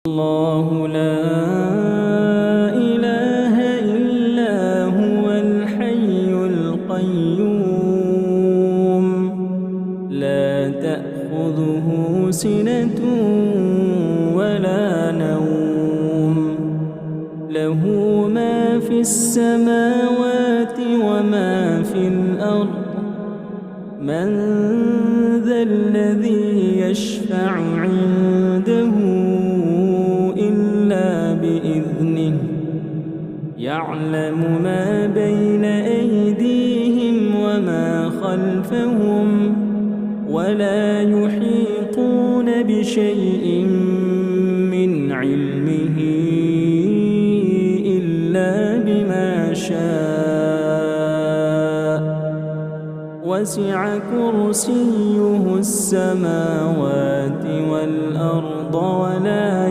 الله لا إله إلا هو الحي القيوم لا تأخذه سنة ولا نوم له ما في السماوات وما في الأرض من ذا الذي يشفع عنده إلا بإذنه يعلم ما بين أيديهم وما خلفهم ولا يحيطون بشيء من علمه إلا بما شاء وسع كرسيه السماوات والأرض ولا